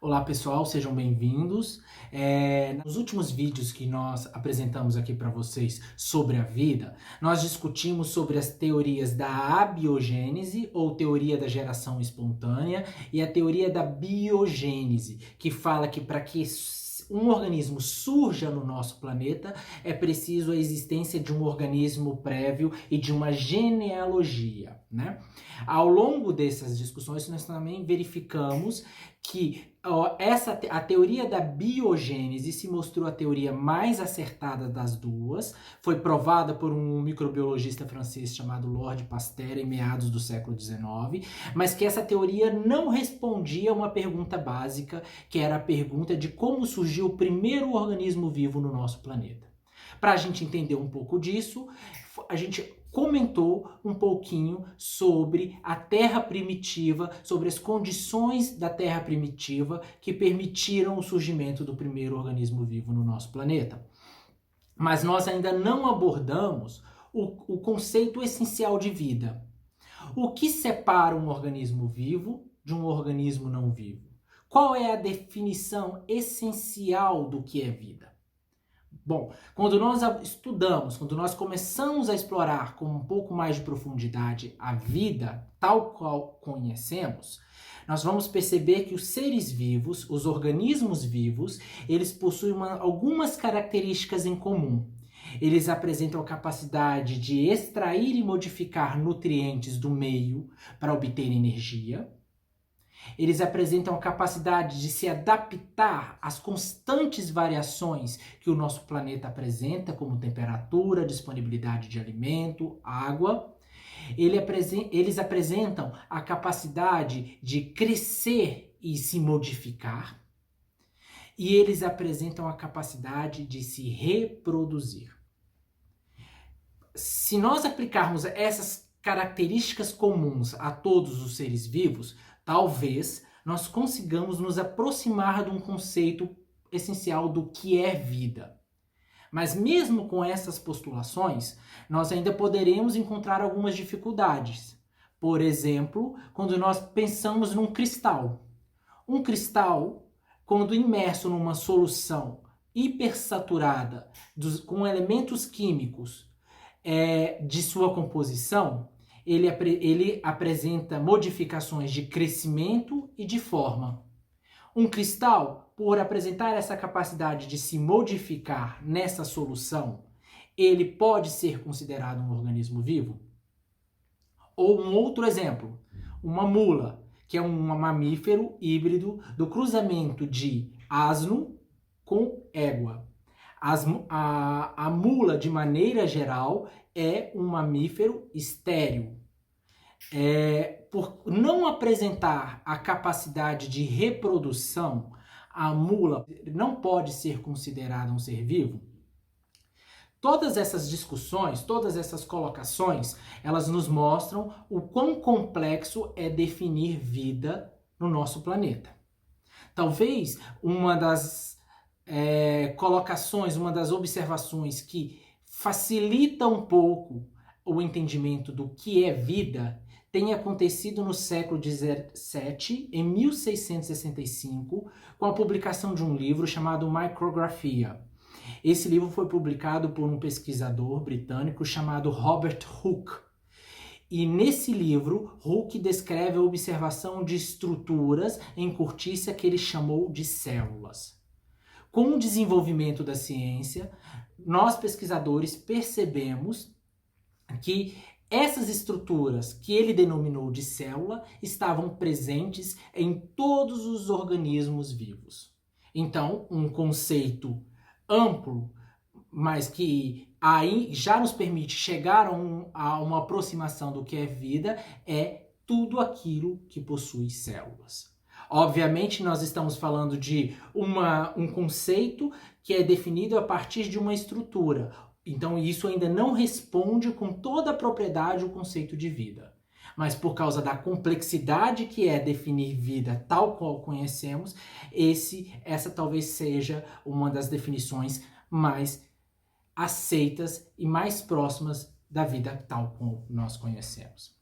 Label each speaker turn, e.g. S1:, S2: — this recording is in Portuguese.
S1: Olá pessoal, sejam bem-vindos. Nos últimos vídeos que nós apresentamos aqui para vocês sobre a vida, nós discutimos sobre as teorias da abiogênese, ou teoria da geração espontânea, e a teoria da biogênese, que fala que para que um organismo surja no nosso planeta, é preciso a existência de um organismo prévio e de uma genealogia, né? Ao longo dessas discussões, nós também verificamos que a teoria da biogênese se mostrou a teoria mais acertada das duas, foi provada por um microbiologista francês chamado Lord Pasteur em meados do século XIX, mas que essa teoria não respondia a uma pergunta básica, que era a pergunta de como surgiu o primeiro organismo vivo no nosso planeta. Para a gente entender um pouco disso, a gente comentou um pouquinho sobre a Terra primitiva, sobre as condições da Terra primitiva que permitiram o surgimento do primeiro organismo vivo no nosso planeta. Mas nós ainda não abordamos o conceito essencial de vida. O que separa um organismo vivo de um organismo não vivo? Qual é a definição essencial do que é vida? Bom, quando nós estudamos, quando nós começamos a explorar com um pouco mais de profundidade a vida tal qual conhecemos, nós vamos perceber que os seres vivos, os organismos vivos, eles possuem algumas características em comum. Eles apresentam a capacidade de extrair e modificar nutrientes do meio para obter energia. Eles apresentam a capacidade de se adaptar às constantes variações que o nosso planeta apresenta, como temperatura, disponibilidade de alimento, água. Eles apresentam a capacidade de crescer e se modificar. E eles apresentam a capacidade de se reproduzir. Se nós aplicarmos essas características comuns a todos os seres vivos, talvez nós consigamos nos aproximar de um conceito essencial do que é vida. Mas mesmo com essas postulações, nós ainda poderemos encontrar algumas dificuldades. Por exemplo, quando nós pensamos num cristal. Um cristal, quando imerso numa solução hipersaturada com elementos químicos de sua composição, ele apresenta modificações de crescimento e de forma. Um cristal, por apresentar essa capacidade de se modificar nessa solução, ele pode ser considerado um organismo vivo? Ou um outro exemplo, uma mula, que é um mamífero híbrido do cruzamento de asno com égua. A mula, de maneira geral, é um mamífero estéril. Por não apresentar a capacidade de reprodução, a mula não pode ser considerada um ser vivo? Todas essas discussões, todas essas colocações, elas nos mostram o quão complexo é definir vida no nosso planeta. Talvez uma das colocações, uma das observações que facilita um pouco o entendimento do que é vida tenha acontecido no século XVII, em 1665, com a publicação de um livro chamado Micrographia. Esse livro foi publicado por um pesquisador britânico chamado Robert Hooke. E nesse livro, Hooke descreve a observação de estruturas em cortiça que ele chamou de células. Com o desenvolvimento da ciência, nós pesquisadores percebemos que essas estruturas que ele denominou de célula estavam presentes em todos os organismos vivos. Então, um conceito amplo, mas que aí já nos permite chegar a uma aproximação do que é vida, é tudo aquilo que possui células. Obviamente, nós estamos falando de um conceito que é definido a partir de uma estrutura. Então, isso ainda não responde com toda a propriedade o conceito de vida. Mas por causa da complexidade que é definir vida tal qual conhecemos, essa talvez seja uma das definições mais aceitas e mais próximas da vida tal como nós conhecemos.